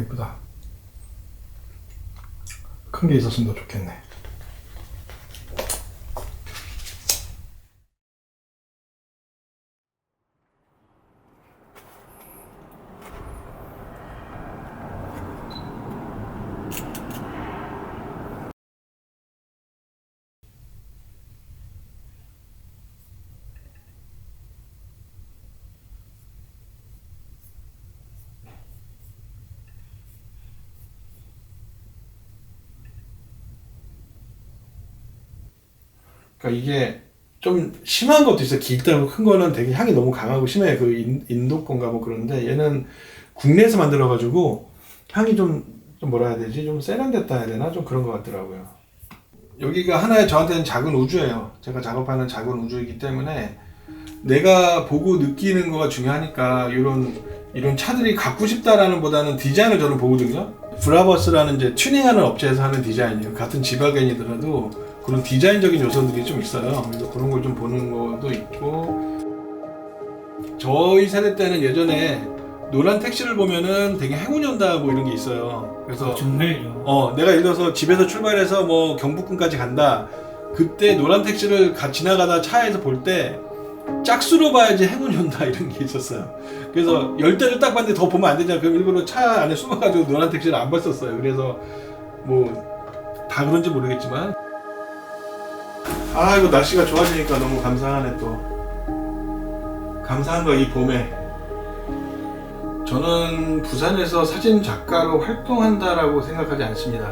예쁘다. 큰 게 있었으면 더 좋겠네. 그러니까 이게 좀 심한 것도 있어요. 길다고 큰 거는 되게 향이 너무 강하고 심해. 그 인도 건가 뭐 그런데 얘는 국내에서 만들어가지고 향이 좀 뭐라 해야 되지? 좀 세련됐다 해야 되나? 좀 그런 것 같더라고요. 여기가 하나의 저한테는 작은 우주예요. 제가 작업하는 작은 우주이기 때문에 내가 보고 느끼는 거가 중요하니까 이런 차들이 갖고 싶다라는 보다는 디자인을 저는 보거든요. 브라버스라는 이제 튜닝하는 업체에서 하는 디자인이에요. 같은 지바겐이더라도 그런 디자인적인 요소들이 좀 있어요. 그래서 그런 걸 좀 보는 것도 있고, 저희 세대 때는 예전에 노란 택시를 보면은 되게 행운이 온다 뭐 이런 게 있어요. 그래서 정말요. 내가 예를 들어서 집에서 출발해서 뭐 경북군까지 간다. 그때 노란 택시를 지나가다 차에서 볼 때 짝수로 봐야지 행운이 온다 이런 게 있었어요. 그래서 열 대를 딱 봤는데 더 보면 안 되잖아. 그럼 일부러 차 안에 숨어가지고 노란 택시를 안 봤었어요. 그래서 뭐 다 그런지 모르겠지만, 이거 날씨가 좋아지니까 너무 감사하네. 또 감사한 거 이 봄에. 저는 부산에서 사진 작가로 활동한다라고 생각하지 않습니다.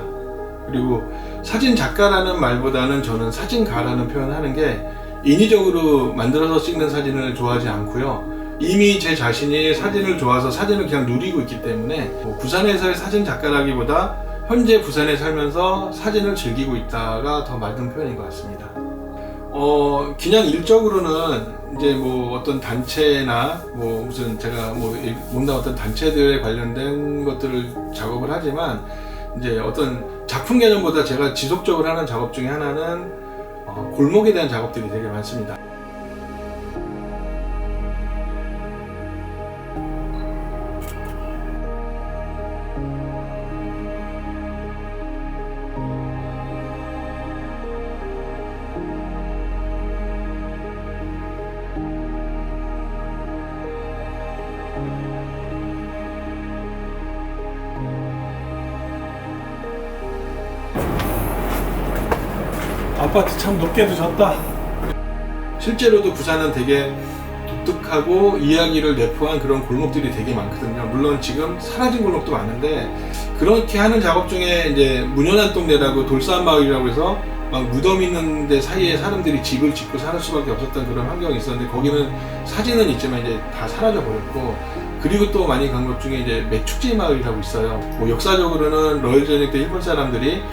그리고 사진 작가라는 말보다는 저는 사진가라는 표현을 하는 게, 인위적으로 만들어서 찍는 사진을 좋아하지 않고요. 이미 제 자신이 사진을 좋아서 사진을 그냥 누리고 있기 때문에 부산에서의 사진 작가라기보다 현재 부산에 살면서 사진을 즐기고 있다가 더 맞는 표현인 것 같습니다. 그냥 일적으로는 이제 뭐 어떤 단체나 뭐 무슨 제가 뭔가 어떤 단체들에 관련된 것들을 작업을 하지만, 이제 어떤 작품 개념보다 제가 지속적으로 하는 작업 중에 하나는 골목에 대한 작업들이 되게 많습니다. 아파트 참 높게도 졌다. 실제로도 부산은 되게 독특하고 이야기를 내포한 그런 골목들이 되게 많거든요. 물론 지금 사라진 골목도 많은데, 그렇게 하는 작업 중에 이제 문현한 동네라고 돌산마을이라고 해서 막 무덤 있는 데 사이에 사람들이 집을 짓고 살 수밖에 없었던 그런 환경이 있었는데, 거기는 사진은 있지만 이제 다 사라져 버렸고, 그리고 또 많이 간 것 중에 이제 매축지 마을이라고 있어요. 뭐 역사적으로는 러일 전쟁 때 일본 사람들이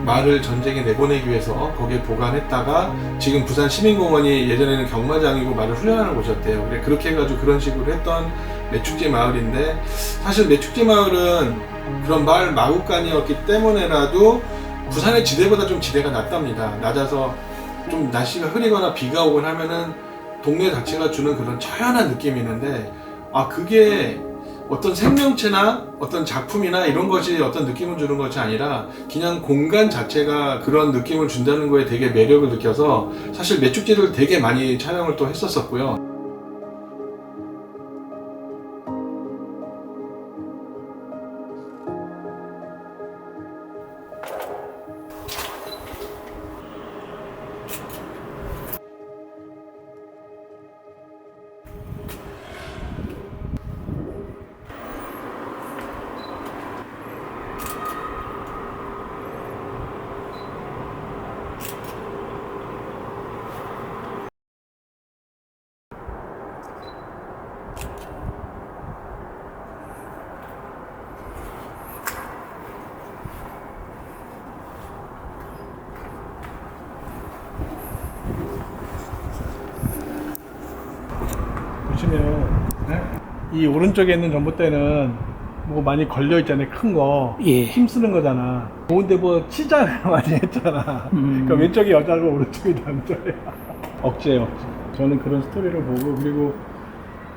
말을 전쟁에 내보내기 위해서 거기에 보관했다가, 지금 부산 시민공원이 예전에는 경마장이고 말을 훈련하는 곳이었대요. 그렇게 해가지고 그런 식으로 했던 매축지 마을인데, 사실 매축지 마을은 그런 마을 마구간이었기 때문에라도 부산의 지대보다 좀 지대가 낮답니다. 낮아서 좀 날씨가 흐리거나 비가 오곤 하면은 동네 자체가 주는 그런 처연한 느낌이 있는데, 그게 어떤 생명체나 어떤 작품이나 이런 것이 어떤 느낌을 주는 것이 아니라 그냥 공간 자체가 그런 느낌을 준다는 거에 되게 매력을 느껴서 사실 매축지를 되게 많이 촬영을 또 했었었고요. 보시면 이 오른쪽에 있는 전봇대는 뭐 많이 걸려 있잖아요. 큰 거. 예. 힘쓰는 거잖아. 좋은데 뭐 치장을 많이 했잖아. 그러니까 왼쪽이 여자고 오른쪽이 남자야. 억지예요, 억지. 저는 그런 스토리를 보고, 그리고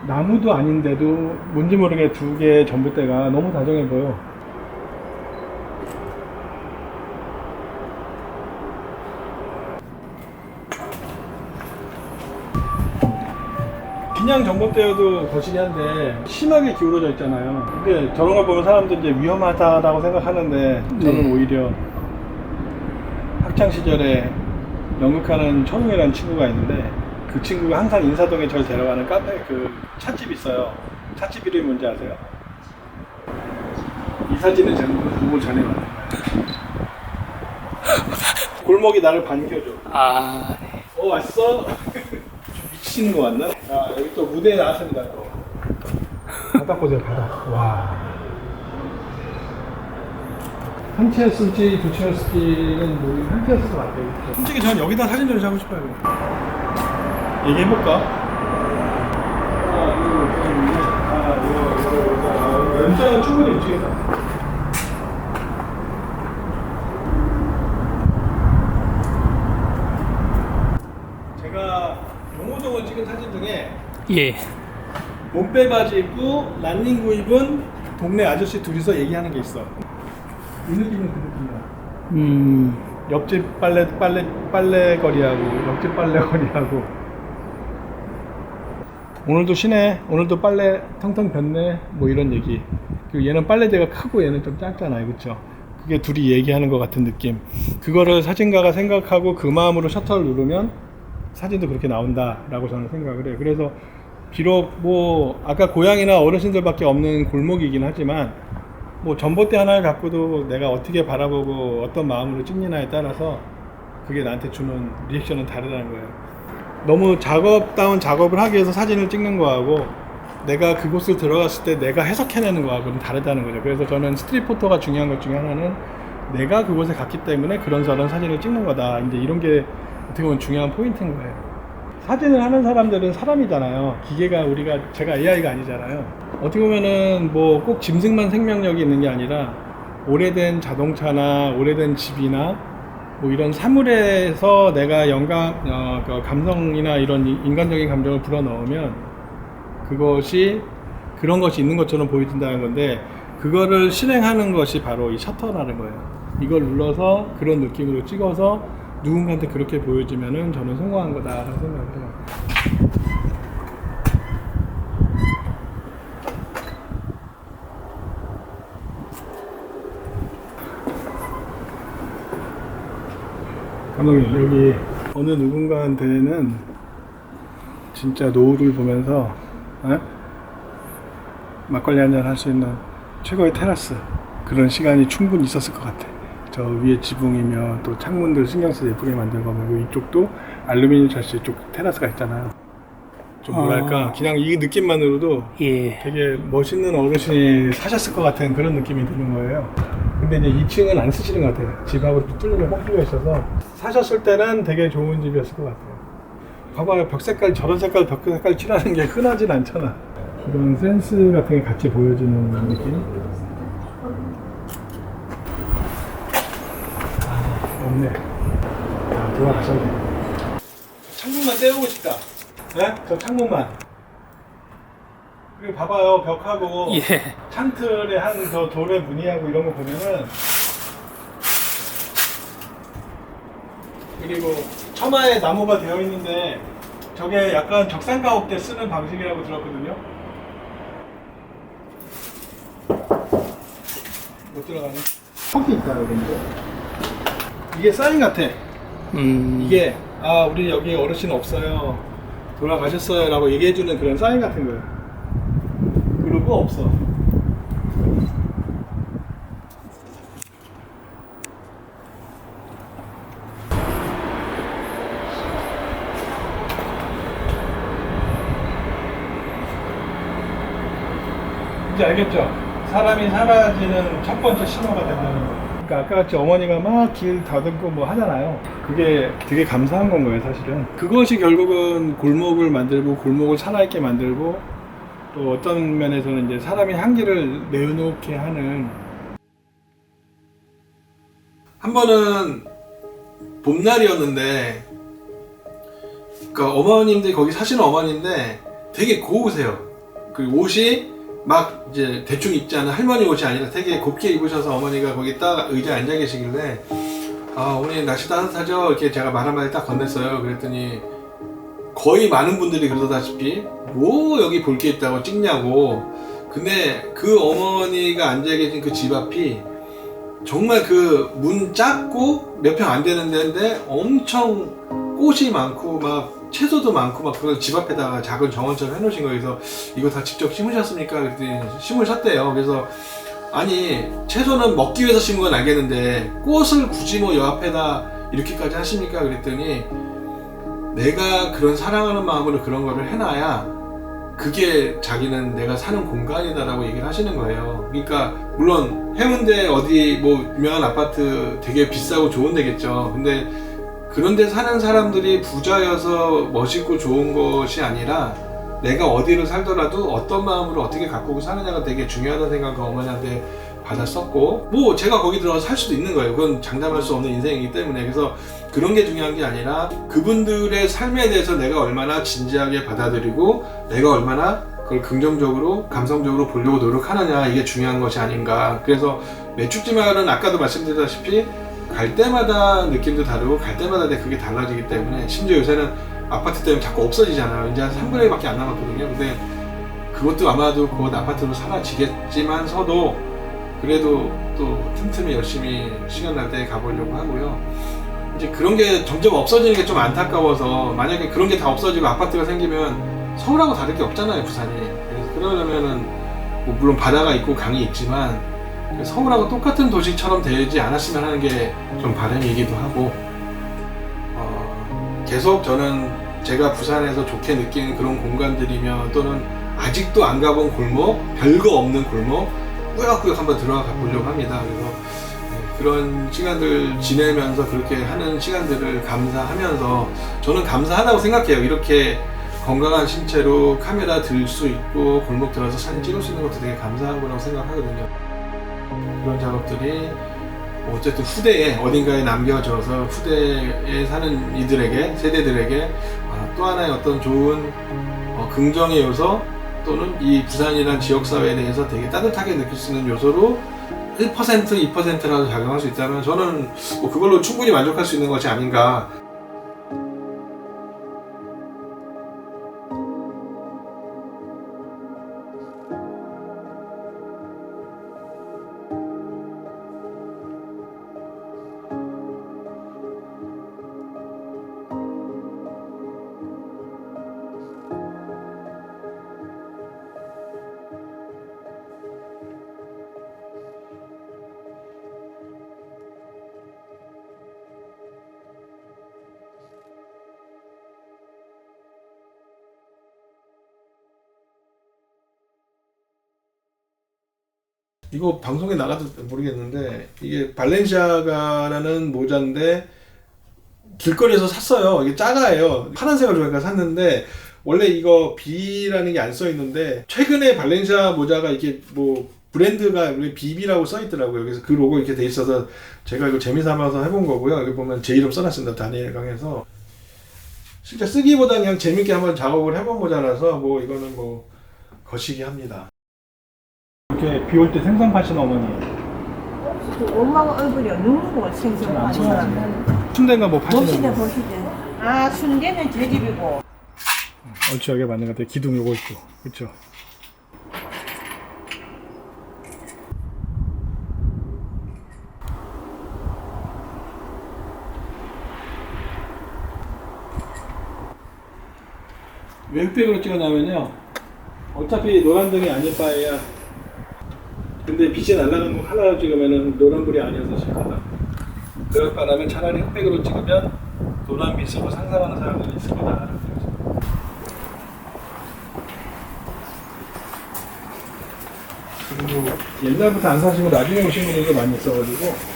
나무도 아닌데도 뭔지 모르게 두 개의 전봇대가 너무 다정해 보여. 그냥 전봇대여도 거시기 한데 심하게 기울어져 있잖아요. 근데 저런 걸 보면 사람들이 이제 위험하다라고 생각하는데 저는 네. 오히려 학창 시절에 연극하는 천웅이라는 친구가 있는데 그 친구가 항상 인사동에 저를 데려가는 카페 그 찻집 있어요. 찻집 이름이 뭔지 아세요? 이 사진을 제가 보고 전에 왔어요. 골목이 나를 반겨줘. 아, 네. 왔어? 미치는 거 맞나? 아, 여기 또 무대에 나왔습니다. 또. 바닥 보세요, 바닥. 와. 한 채였을지 두 채였을지는 모르겠는데 한 채였을 것 같아요. 솔직히 저는 여기다 사진 전시 하고 싶어요. 얘기해볼까? 연장은 충분히 움직인다. 제가 용호동을 찍은 사진 중에 예. 몸빼 바지 입고 란닝구 입은 동네 아저씨 둘이서 얘기하는 게 있어. 이 느낌은 그 느낌이야. 옆집 빨래 거리하고 옆집 빨래 거리하고 오늘도 쉬네. 오늘도 빨래 텅텅 폈네. 뭐 이런 얘기. 그리고 얘는 빨래대가 크고 얘는 좀 작잖아요, 그렇죠? 그게 둘이 얘기하는 것 같은 느낌. 그거를 사진가가 생각하고 그 마음으로 셔터를 누르면 사진도 그렇게 나온다라고 저는 생각을 해요. 그래서 비록 뭐 아까 고양이나 어르신들밖에 없는 골목이긴 하지만 뭐 전봇대 하나를 갖고도 내가 어떻게 바라보고 어떤 마음으로 찍느냐에 따라서 그게 나한테 주는 리액션은 다르다는 거예요. 너무 작업다운 작업을 하기 위해서 사진을 찍는 거하고 내가 그곳을 들어갔을 때 내가 해석해내는 거하고는 다르다는 거죠. 그래서 저는 스트릿 포토가 중요한 것 중에 하나는 내가 그곳에 갔기 때문에 그런 저런 사진을 찍는 거다. 이제 이런 게 어떻게 보면 중요한 포인트인 거예요. 사진을 하는 사람들은 사람이잖아요. 기계가 제가 AI가 아니잖아요. 어떻게 보면은 뭐 꼭 짐승만 생명력이 있는 게 아니라 오래된 자동차나 오래된 집이나 뭐 이런 사물에서 내가 그 감성이나 이런 인간적인 감정을 불어넣으면 그것이 그런 것이 있는 것처럼 보여진다는 건데 그거를 실행하는 것이 바로 이 셔터라는 거예요. 이걸 눌러서 그런 느낌으로 찍어서 누군가한테 그렇게 보여주면은 저는 성공한 거다라고 생각을 해요. 감독님, 여기 어느 누군가한테는 진짜 노을을 보면서 막걸리 한잔 할 수 있는 최고의 테라스 그런 시간이 충분히 있었을 것 같아. 저 위에 지붕이면 또 창문들 신경 써서 예쁘게 만들고 그리고 이쪽도 알루미늄 샤시 쪽 테라스가 있잖아요. 좀 뭐랄까 그냥 이 느낌만으로도 예. 되게 멋있는 어르신이 사셨을 것 같은 그런 느낌이 드는 거예요. 근데 이제 2층은 안 쓰시는 것 같아요. 집하고 뚫리면 꼭 뚫려 있어서 사셨을 때는 되게 좋은 집이었을 것 같아요. 봐봐요, 벽 색깔 저런 색깔 벽 색깔 칠하는 게 흔하진 않잖아. 이런 센스 같은 게 같이 보여지는 느낌. 없네. 돌아가셨네. 창문만 떼우고 싶다. 네? 저 창문만. 그리고 봐봐요, 벽하고 예. 창틀에 한 저 돌의 무늬하고 이런 거 보면은 그리고 처마에 나무가 되어 있는데 저게 약간 적산가옥 때 쓰는 방식이라고 들었거든요. 못 들어가네. 턱이 있다 여기. 이게 사인 같아. 이게 우리 여기 어르신 없어요, 돌아가셨어요 라고 얘기해주는 그런 사인 같은 거예요. 그리고 없어. 이제 알겠죠? 사람이 사라지는 첫 번째 신호가 된다는 거. 그러니까 아까 같이 어머니가 막 길 다듬고 뭐 하잖아요. 그게 되게 감사한 건 거예요, 사실은. 그것이 결국은 골목을 만들고 골목을 살아있게 만들고 또 어떤 면에서는 이제 사람이 향기를 내놓게 하는. 한 번은 봄날이었는데 그러니까 어머님들이 거기 사시는 어머니인데 되게 고우세요. 그 옷이 막 이제 대충 입지 않은 할머니 옷이 아니라 되게 곱게 입으셔서 어머니가 거기 딱 의자에 앉아 계시길래 어머니 날씨 따뜻하죠? 이렇게 제가 말 한마디 딱 건넸어요. 그랬더니 거의 많은 분들이 그러다시피 뭐 여기 볼 게 있다고 찍냐고. 근데 그 어머니가 앉아 계신 그 집 앞이 정말 그 문 작고 몇 평 안 되는 데인데 엄청 꽃이 많고 막 채소도 많고 막 그걸 집 앞에다가 작은 정원처럼 해놓으신 거예요. 그래서 이거 다 직접 심으셨습니까? 그랬더니 심으셨대요. 그래서 아니 채소는 먹기 위해서 심은 건 알겠는데 꽃을 굳이 뭐 여 앞에다 이렇게까지 하십니까? 그랬더니 내가 그런 사랑하는 마음으로 그런 거를 해놔야 그게 자기는 내가 사는 공간이다라고 얘기를 하시는 거예요. 그러니까 물론 해운대 어디 뭐 유명한 아파트 되게 비싸고 좋은 데겠죠. 근데 그런 데 사는 사람들이 부자여서 멋있고 좋은 것이 아니라 내가 어디를 살더라도 어떤 마음으로 어떻게 가꾸고 사느냐가 되게 중요하다는 생각을 어머니한테 받았었고, 뭐 제가 거기 들어가서 살 수도 있는 거예요. 그건 장담할 수 없는 인생이기 때문에. 그래서 그런 게 중요한 게 아니라 그분들의 삶에 대해서 내가 얼마나 진지하게 받아들이고 내가 얼마나 그걸 긍정적으로 감성적으로 보려고 노력하느냐, 이게 중요한 것이 아닌가. 그래서 매축지 마을은 아까도 말씀드렸다시피 갈 때마다 느낌도 다르고 갈 때마다 그게 달라지기 때문에, 심지어 요새는 아파트 때문에 자꾸 없어지잖아요. 이제 한 3분의 1밖에 안 남았거든요. 근데 그것도 아마도 곧 아파트로 사라지겠지만서도 그래도 또 틈틈이 열심히 시간 날 때 가보려고 하고요. 이제 그런 게 점점 없어지는 게 좀 안타까워서, 만약에 그런 게 다 없어지고 아파트가 생기면 서울하고 다를 게 없잖아요, 부산이. 그래서 그러려면은 뭐 물론 바다가 있고 강이 있지만 서울하고 똑같은 도시처럼 되지 않았으면 하는 게 좀 바람이기도 하고, 계속 저는 제가 부산에서 좋게 느끼는 그런 공간들이며 또는 아직도 안 가본 골목, 별거 없는 골목 꾸역꾸역 한번 들어가 보려고 합니다. 그래서 그런 시간들 지내면서 그렇게 하는 시간들을 감사하면서, 저는 감사하다고 생각해요. 이렇게 건강한 신체로 카메라 들 수 있고 골목 들어서 사진 찍을 수 있는 것도 되게 감사한 거라고 생각하거든요. 그런 작업들이 어쨌든 후대에 어딘가에 남겨져서 후대에 사는 이들에게, 세대들에게 또 하나의 어떤 좋은 긍정의 요소, 또는 이 부산이라는 지역사회에 대해서 되게 따뜻하게 느낄 수 있는 요소로 1%, 2%라도 작용할 수 있다면 저는 뭐 그걸로 충분히 만족할 수 있는 것이 아닌가. 이거 방송에 나가도 모르겠는데, 이게 발렌시아가라는 모자인데 길거리에서 샀어요. 이게 작아요. 파란색을 좋아하니까 샀는데, 원래 이거 B라는 게 안 써 있는데 최근에 발렌시아 모자가 이렇게 뭐 브랜드가 BB라고 써 있더라고요. 그래서 그 로고 이렇게 돼 있어서 제가 이거 재미삼아서 해본 거고요. 여기 보면 제 이름 써놨습니다. 다니엘 강에서. 실제 쓰기보다 그냥 재밌게 한번 작업을 해본 모자라서 뭐 이거는 뭐 거시기 합니다. 이렇게 비 올 때 생선 파시는 어머니. 엄마가 얼굴이 너무 생생하고 순대가 뭐 파시는 보시대 거. 보시대. 아 순대는 제 집이고. 얼추 여기 맞는 것 같아요. 기둥 요거 있고. 그쵸? 왜 흑백으로 찍어냐면요, 어차피 노란등이 아닐 바에야, 근데 빛이 날아가는 거 하나로 찍으면 노란불이 아니어서 싫거든. 그럴 바라면 차라리 흑백으로 찍으면 노란빛으로 상상하는 사람들이 있을 거다. 그리고 옛날부터 안 사시고 나중에 오신 분들도 많이 있어가지고